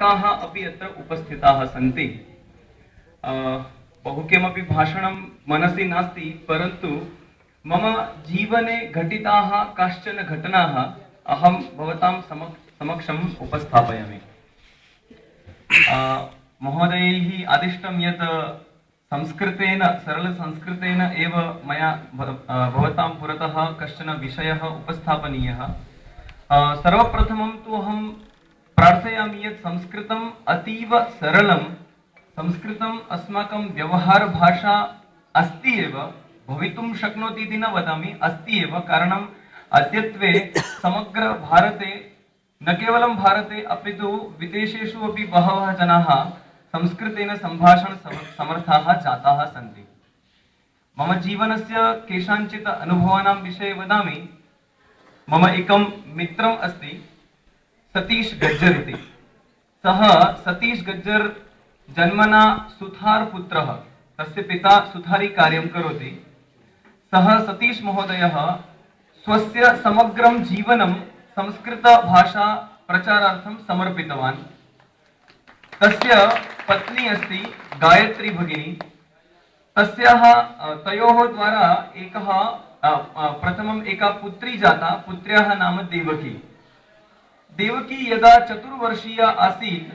काः अपि अत्र उपस्थिताः सन्ति। बहु किमपि भाषणं मनसि नास्ति, परन्तु मम जीवने घटिताः काश्चन घटनाः अहं भवतां समक्षम् उपस्थापयामि। महोदयैः आदिष्टं यत् संस्कृतेन, सरलसंस्कृतेन एव मया भवतां पुरतः कश्चन विषयः उपस्थापनीयः। सर्वप्रथमं तु अहं प्रार्थयामि यत् संस्कृतम् अतीव सरलं, संस्कृतम् अस्माकं व्यवहारभाषा अस्ति एव, भवितुं शक्नोति इति न वदामि, अस्ति एव। कारणम् अद्यत्वे समग्र भारते, न केवलं भारते अपितु विदेशेषु अपि बहवः जनाः संस्कृतेन सम्भाषण समर्थाः जाताः सन्ति। मम जीवनस्य केषाञ्चित् अनुभवानां विषये वदामि। मम एकं मित्रम् अस्ति, सतीश गज्जर इति। सः सतीश गज्जर जन्मना सुथार पुत्रः, तस्य पिता सुथारी कार्यं करोति। सः सतीश महोदयः स्वस्य समग्रं जीवनं संस्कृतभाषा प्रचारार्थं समर्पितवान्। तस्य पत्नी अस्ति गायत्री भगिनी। तयोः द्वारा प्रथमम् एका पुत्री जाता, पुत्र्याः नाम देवकी। देवकी यदा 4 वर्षीया आसीत्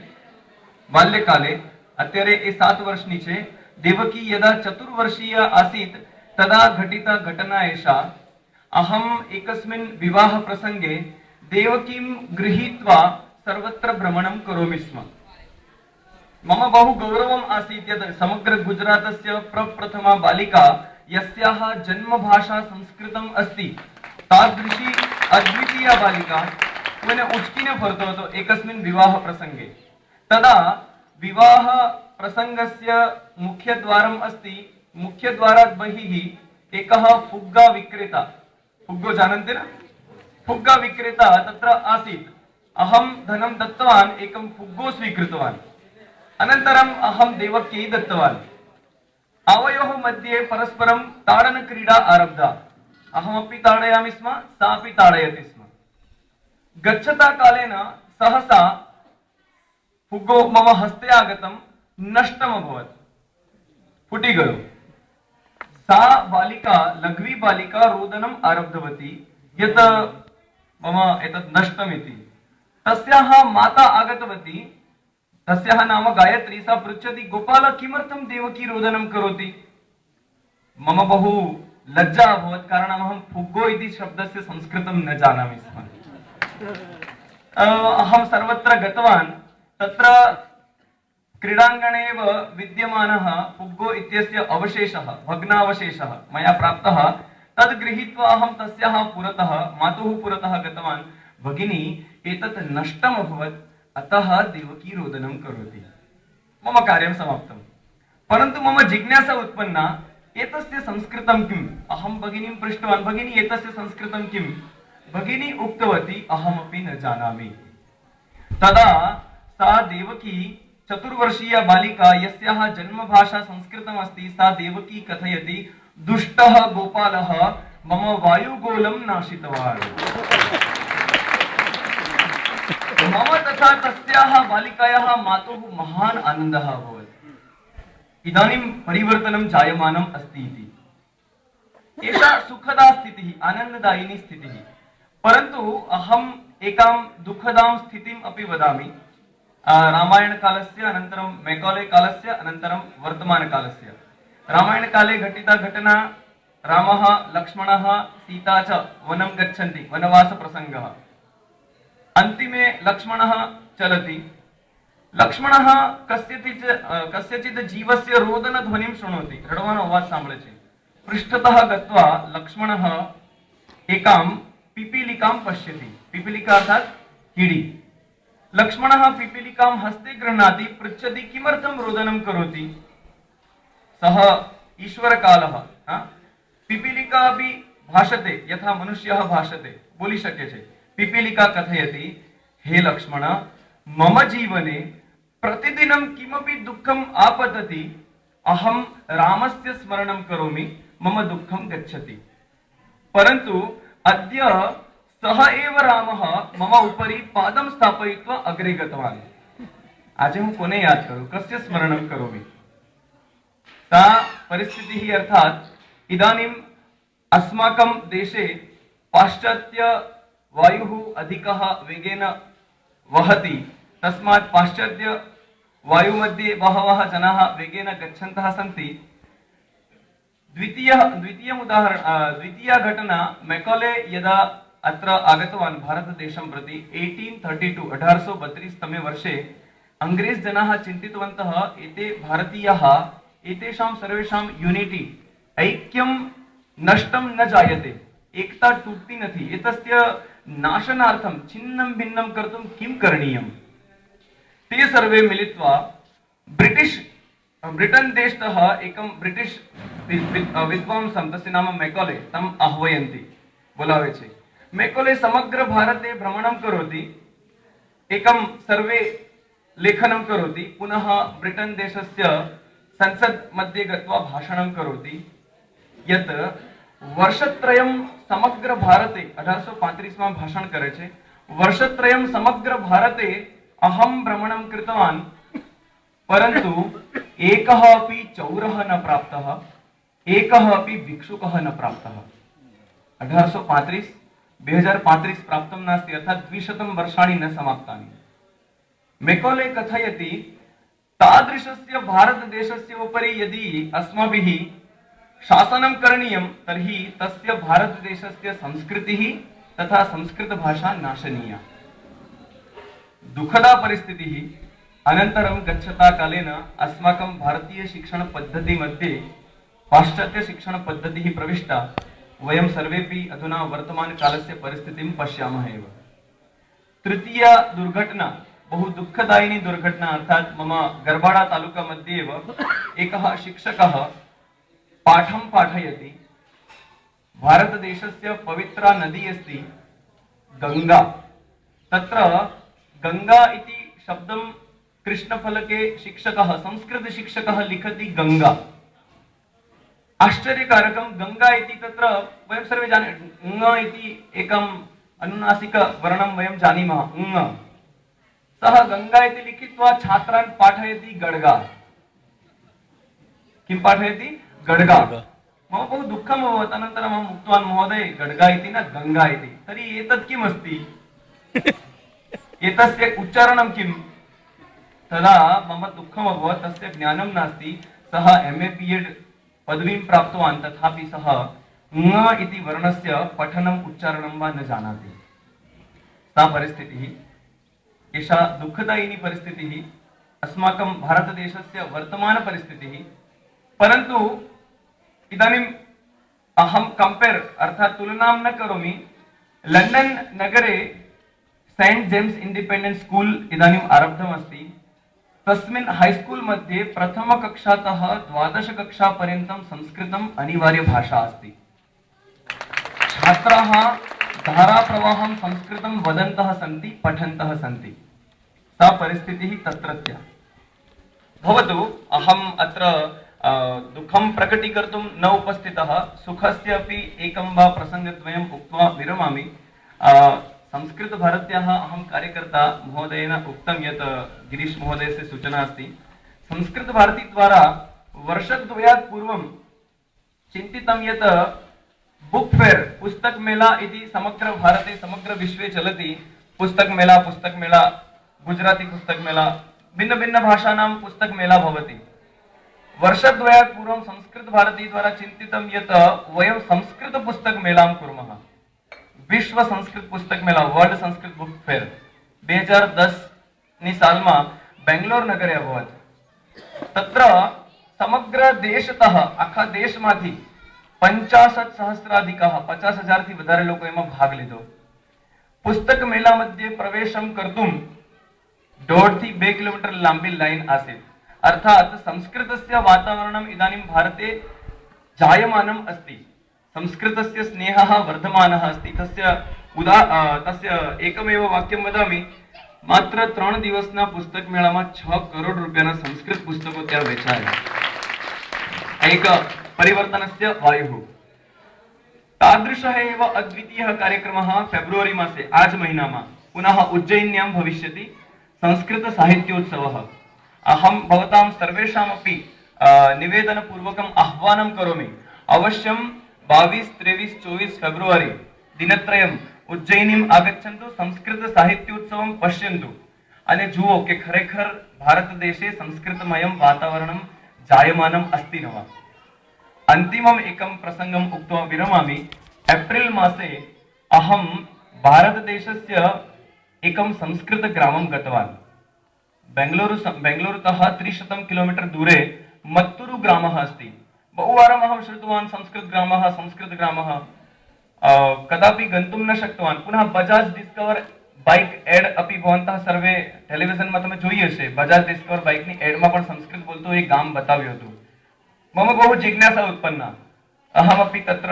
बाल्यकाले, અત્યારે એ 7 વર્ષની છે, देवकी यदा 4 वर्षीया आसीत् तदा घटिता घटना एषा। अहम् एकस्मिन् विवाह प्रसंगे देवकीं गृहीत्वा सर्वत्र भ्रमणं करोमि स्म। मम बहु गौरवम् आसीत् यत् समग्र गुजरातस्य प्रप्रथमा बालिका, यस्याः जन्मभाषा संस्कृतम् अस्ति, तादृशी अद्वितीया बालिका मैंने उचकीने फरतो હતો एकस्मिन् विवाह प्रसंगे। तदा विवाह प्रसंगस्य मुख्यद्वारम् अस्ति, मुख्यद्वारात् बहिः एकः फुग्गा विक्रेता, फुग्गो जानन्ति न, फुग्गा विक्रेता तत्र आसीत्। अहं धनं दत्तवान्, एकं फुग्गो स्वीकृतवान्। अनन्तरम् अहं देवक्यै दत्तवान्। आवयोः मध्ये परस्परं ताडनक्रीडा आरब्धा। अहमपि ताडयामि स्म, सा अपि ताडयति स्म। गच्छता कालेन सहसा फुग्गो मम हस्ते आगतं, नष्टम् अभवत्, फुटिगलो। सा बालिका, लघ्वी बालिका रोदनम् आरब्धवती यत् मम एतत् नष्टम् इति। तस्याः माता आगतवती, तस्याः नाम गायत्री। सा पृच्छति, गोपाल किमर्थं देवकी रोदनं करोति? मम बहु लज्जा अभवत्, कारणम् अहं फुग्गो इति शब्दस्य संस्कृतं न जानामि स्म। अहं सर्वत्र गतवान्, तत्र क्रीडाङ्गणे एव विद्यमानः फुग्गो इत्यस्य अवशेषः, भग्नावशेषः मया प्राप्तः। तद् गृहीत्वा अहं तस्याः पुरतः, मातुः पुरतः गतवान्। भगिनी, एतत् नष्टम् अभवत्, अतः देवकी रोदनं करोति। मम कार्यं समाप्तं। परन्तु मम जिज्ञासा उत्पन्ना, एतस्य संस्कृतं किम्? अहं भगिनीं पृष्टवान्, भगिनी एतस्य संस्कृतं किम्? भगिनी उक्तवती, अहमपि न जानामि। तदा सा देवकी, 4 वर्षीया बालिका, यस्याः जन्मभाषा संस्कृतम् अस्ति, सा देवकी कथयति, दुष्टः गोपालः मम वायुगोलं नाशितवान्। मम तथा तस्याः बालिकायाः मातुः महान् आनन्दः अभवत्। इदानीं परिवर्तनं जायमानम् अस्ति इति। एषा सुखदा स्थितिः, आनन्ददायिनी स्थितिः। परन्तु अहम् एकां दुःखदां स्थितिम् अपि वदामि। रामायणकालस्य अनन्तरं मैकाले कालस्य अनन्तरं वर्तमानकालस्य। रामायणकाले घटिता घटना, रामः, लक्ष्मणः, सीता च वनं गच्छन्ति, वनवासप्रसङ्गः। अन्तिमे लक्ष्मणः चलति। लक्ष्मणः कस्यचित् जीवस्य रोदनध्वनिं शृणोति, रडવાનો अवाज સાંભળે છે। पृष्ठतः गत्वा लक्ष्मणः एकां पिपीलिकां पश्यति। पिपीलिका अर्थात् कीडी। लक्ष्मणः पिपीलिकां हस्ते गृह्णाति, पृच्छति, किमर्थं रोदनं करोति? सः ईश्वरकालः। पिपीलिका अपि भाषते यथा मनुष्यः भाषते, बोली शक्य छे। पिपीलिका कथयति, हे लक्ष्मण, मम जीवने प्रतिदिनं किमपि दुःखम् आपतति, अहं रामस्य स्मरणं करोमि, मम दुःखं गच्छति। परन्तु अद्य सः एव रामः मम उपरि पादं स्थापयित्वा अग्रे गतवान्। આજે હું કોને યાદ કરું, કस्य સ્મरणं करोमि। सा परिस्थितिः अर्थात् इदानीम् अस्माकं देशे पाश्चात्य वायुः अधिकः वेगेन वहति, तस्मात् पाश्चात्य वायुमध्ये बहवः जनाः वेगेन गच्छन्तः सन्ति। द्वितीया घटना मैकॉले यदा अत्र आगतवान् भारतदेशं प्रति 1832 1832 तमे वर्षे अंग्रेज जनाः चिन्तितवन्तः एते भारतीयाः एतेषां सर्वेषां यूनिटी ऐक्यं नष्टं न जायते, एकता टूटती नथी, एतस्य नाशनार्थं छिन्नं भिन्नं कर्तुं किं करणीयम्। ते सर्वे मिलित्वा ब्रिटन देशतः एकं ब्रिटिश विद्वांसं, तस्य नाम मैकॉले, तम् आह्वयन्ति, बोलावे छे। मैकॉले समग्र भारते भ्रमणं करोति, एकं सर्वे लेखनं करोति, पुनः ब्रिटन देशस्य संसद मध्ये गत्वा भाषणं करोति यत् वर्षत्रयं समग्र भारते 1835 માં ભાષણ કરે છે, वर्षत्रयं समग्र भारते अहं भ्रमणं कृतवान्, परन्तु एकः अपि चौरः न प्राप्तः, एकः अपि भिक्षुकः न प्राप्तः। 1835 2035 प्राप्तं नास्ति, अर्थात् 200 वर्षाणि न समाप्तानि। मैकॉले कथयति तादृशस्य भारतदेशस्य उपरि यदि अस्माभिः शासनं करणीयं तर्हि तस्य भारतदेशस्य संस्कृतिः तथा संस्कृतभाषा नाशनीया। दुःखदा परिस्थितिः अनन्तरं गच्छता कालेन अस्माकं भारतीय शिक्षण पद्धति मध्ये पाश्चात्य शिक्षण पद्धतिः प्रविष्टा। वयं सर्वेपि अधुना वर्तमान कालस्य परिस्थितिं पश्यामः एव। तृतीया दुर्घटना बहु दुःखदायिनी दुर्घटना, अर्थात् मम गरबाडा तालुका मध्ये एव एकः शिक्षकः पाठं पाठयति। भारतदेशस्य पवित्रा नदी अस्ति गंगा, तत्र गंगा इति शब्दं कृष्णफलके शिक्षकः, संस्कृत शिक्षकः लिखति गंगा। आश्चर्यकारकं, गंगा इति तत्र वयं सर्वे ङ इति एकम् अनुनासिक वर्णं वयं जानीमः, ङ। सः गंगा इति लिखित्वा छात्रान् पाठयति गड्गा। किं पाठयति? गड्गा। मम बहु दुःखम् अभवत्। अनन्तरम् अहम् उक्तवान्, महोदय गड्गा इति न गंगा इति। तर्हि एतत् किम् अस्ति? एतस्य उच्चारणं किम्? तदा मम दुःखम् अभवत्, तस्य ज्ञानं नास्ति। सः MA BEd पदवीं प्राप्तवान्, तथापि सः ङ इति वर्णस्य पठनम् उच्चारणं वा न जानाति। सा परिस्थितिः, एषा दुःखदायिनी परिस्थितिः अस्माकं भारतदेशस्य वर्तमान परिस्थितिः। परन्तु इदानीम् अहं कंपेयर अर्थात् तुलनां न करोमि। लंडन नगरे सेंट जेम्स इंडिपेंडेंट स्कूल इदानीम् आरब्धमस्ति। तस्मिन् हाईस्कूल मध्ये प्रथमकक्षातः 12 कक्षापर्यन्तं संस्कृतम् अनिवार्यभाषा अस्ति। छात्राः धाराप्रवाहं संस्कृतं वदन्तः सन्ति, पठन्तः सन्ति। सा परिस्थितिः तत्रत्या। भवतु, अहम् अत्र दुःखं प्रकटीकर्तुं न उपस्थितः, सुखस्य अपि एकं वा प्रसङ्गद्वयम् उक्त्वा विरमामि। संस्कृतभारत्याः अहं कार्यकर्ता, महोदयेन उक्तं यत् गिरीश महोदयस्य सूचना अस्ति। संस्कृतभारतीद्वारा वर्षद्वयात् पूर्वं चिन्तितं यत् बुक फेयर, पुस्तक मेला इति समग्र भारते समग्र विश्वे चलति। पुस्तक मेला, गुजराती पुस्तक मेला, भिन्न भिन्न भाषाणां पुस्तक मेला भवति। वर्षद्वयात् पूर्वं संस्कृतभारती द्वारा चिन्तितं यत् वयं संस्कृत पुस्तक मेलां कुर्मः। विश्व संस्कृत पुस्तक मेला, वर्ल्ड संस्कृत बुक फेयर 2010 ની સાલમાં બેંગ્લોર નગરે અભવત। તત્ર સમગ્ર દેશતઃ આખા દેશમાંથી 50,000 50,000 થી વધારે લોકો એમાં ભાગ લીધો। પુસ્તક મેલા મધ્યે પ્રવેશમ કર્તુમ 1.5 થી 2 કિલોમીટર લાંબી લાઈન આसीत्। अर्थात संस्कृतस्य वातावरणम् इदानीं भारते जायमानम् अस्ति। संस्कृतस्य स्नेहः वर्धमानः अस्ति। तस्य एकमेव वाक्यं वदामि, मात्र 3 દિવસના પુસ્તક મેળામાં 6 કરોડ રૂપિયાના સંસ્કૃત પુસ્તકો ત્યાં વેચાયા। એક પરિवर्तनस्य वायुः। तादृशः एव अद्वितीयः कार्यक्रमः फेब्रुवरी मासे, आज महीनाમાં पुनः उज्जैन्यां भविष्यति। संस्कृत साहित्योत्सवः। अहं भवतां सर्वेषामपि निवेदनपूर्वकम् आह्वानं करोमि, अवश्यं 22, 23, 24 फेब्रुवरी दिनत्रयम् उज्जैनीम् आगच्छन्तु, संस्कृत साहित्योत्सवं पश्यन्तु અને જુઓ કે ખરેખર ભારત દેશે સંસ્કૃતમયમ વાતાવરણમ જાયમાનમ अस्ति न वा। अन्तिमम् एकं प्रसङ्गम् उक्त्वा विरमामि। एप्रिल् मासे अहं भारतदेशस्य एकं संस्कृतग्रामं गतवान्। बेङ्गलूरुतः 300 किलोमीटर् दूरे मत्तूरु ग्रामः अस्ति। बहुवारम् अहं श्रुतवान् संस्कृतग्रामः, कदापि गन्तुं न शक्तवान्। पुनः बजाज डिस्कवर बाइक एड अपि भवन्तः सर्वे टेलिविजन में તમે જોઈ હશે। બજાજ ડિસ્કવર બાઇક ની એડ માં પણ સંસ્કૃત બોલતું એક ગામ બતાવ્યું હતું। मम बहु जिज्ञासा उत्पन्ना, अहमपि तत्र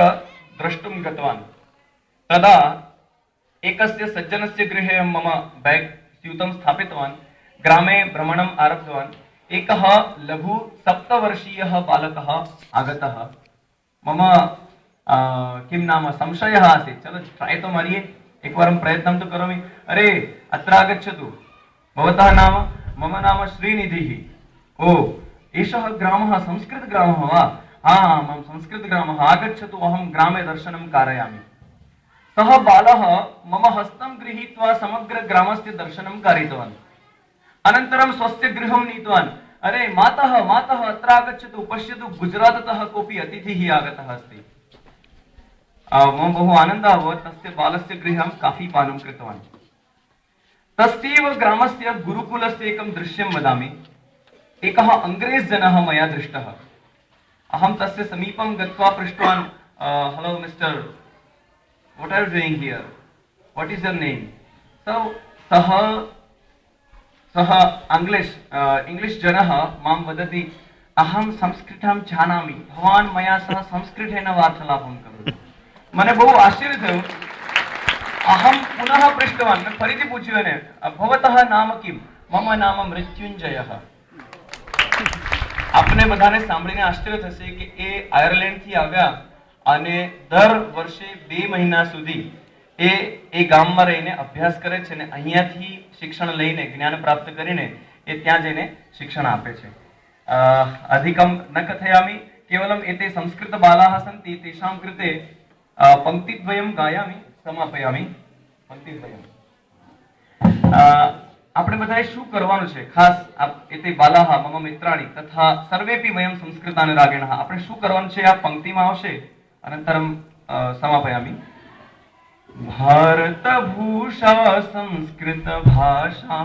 द्रष्टुं गतवान्। तदा एकस्य सज्जनस्य गृहे मम बैग् स्यूतं स्थापितवान्, ग्रामे भ्रमणम् आरब्धवान्। एकः लघु 7 वर्षीयः बालकः आगतः। मम किं नाम संशयः आसीत्, चलो ट्राई तो मारिये, एकवारं प्रयत्नं तु करोमि। अरे अत्र आगच्छतु, भवतः नाम? मम नाम श्रीनिधिः। ओ, एषः ग्रामः संस्कृतग्रामः वा? हाँ, मम संस्कृतग्रामः, आगच्छतु, अहं ग्रामे दर्शनं कारयामि। सः बालः मम हस्तं गृहीत्वा समग्र ग्रामस्य दर्शनं कारितवान्। अनन्तरं स्वस्य गृहं नीतवान्। अरे मातः मातः अत्र आगच्छतु, पश्यतु, गुजराततः कोऽपि अतिथिः आगतः अस्ति। मम बहु आनन्दः अभवत्। तस्य बालस्य गृहे अहं काफी पानं कृतवान्। तस्यैव ग्रामस्य गुरुकुलस्य एकं दृश्यं वदामि। एकः अंग्रेज जनः मया दृष्टः। अहं तस्य समीपं गत्वा पृष्टवान्, hello mister, what are you doing here, what is your name? सः इंग्लिश जनः मां वदति, अहं संस्कृतं जानामि, भवान् मया सह संस्कृतेन वार्तालापं करोतु। મને બહુ આશ્ચર્ય થયું। અહમ પુનઃ પૃષ્ટવાન, મેં ફરીથી પૂછ્યું એને, ભવતઃ નામ કિમ? મમ નામ મૃત્યુંજયઃ। આપને બધાને સાંભળીને આશ્ચર્ય થશે કે એ આયર્લેન્ડથી આવ્યા અને દર વર્ષે 2 મહિના સુધી એ ગામમાં રહીને અભ્યાસ કરે છે અને અહીંયાથી શિક્ષણ લઈને, જ્ઞાન પ્રાપ્ત કરીને એ ત્યાં જઈને શિક્ષણ આપે છે। અધિકમ ન કથયામિ, કેવલમ એતે સંસ્કૃત બાલાः સन्ति, તેષાं कृते पंक्तिद्वयं गायामि, समापयामि। पंक्तिद्वयम् આપણે બધાએ શું કરવાનું છે? ખાસ એતે બાલાः મમ મિત્રાણि તથા સર્વેપી વયમ સંસ્કૃતાનુરાગિણः, આપણે શું કરવાનું છે આ પંક્તિમાં આવશે। અનંતરમ સમાપયામિ। भारतभूषा संस्कृत भाषा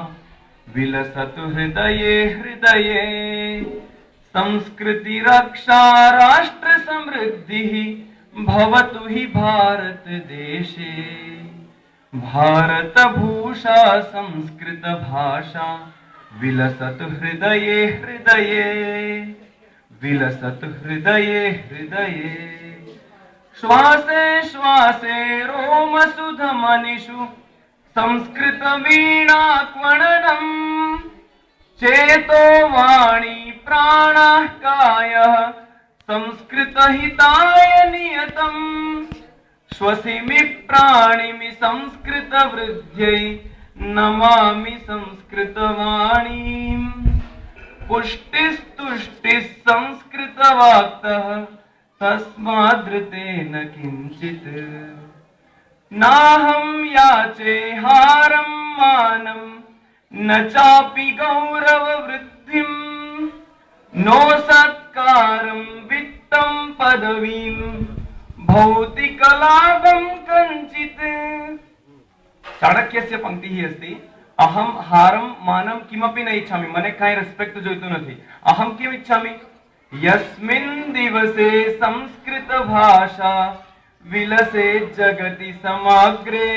विलसतु हृदये हृदये, संस्कृति रक्षा राष्ट्र समृद्धिः भवतु हि भारत देशे। भारत भूषा संस्कृत भाषा विलसतु हृदये हृदये, विलसतु हृदये हृदये। श्वासे श्वासे रोम सुधमनिषु संस्कृत वीणा क्वणनम्, चेतो वाणी प्राणः कायः संस्कृत हिताय नियतम्। श्वसिमि प्राणिमि संस्कृत वृद्ध्यै, नमामि संस्कृत वाणीम्। पुष्टिस्तुष्टिः संस्कृत वाक्तः, तस्मादृते न किंचित्। नाहं याचे हारं मानं, न चापि गौरव वृद्धिं, नो सत्कारं वित्तं पदवीं, भौतिक लाभं कञ्चित्। चाणक्यस्य पंक्तिः अस्ति, अहं हारं मानं किमपि न इच्छामि, मने काई रेस्पेक्ट जोईतुं नथी। अहं किम् इच्छामि? यस्मिन् दिवसे संस्कृत भाषा विलसे जगति समग्रे,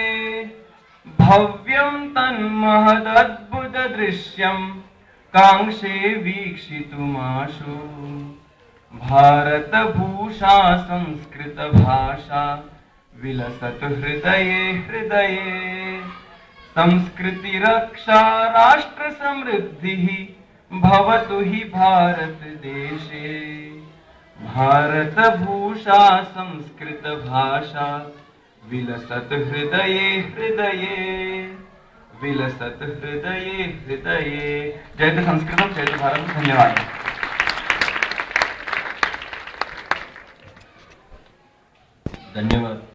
भव्यं तन्महदद्भुत दृश्यं कांक्षे वीक्षितुमाशु। भारत भूषा संस्कृत भाषा विलसतु हृदये हृदये, संस्कृति रक्षा राष्ट्र समृद्धिः भवतु हि भारत देशे। भारत भूषा संस्कृत भाषा विलसतु हृदये हृदये, विलसत हृदये हृदये। जयते संस्कृतम जयते भारत। धन्यवाद। धन्यवाद।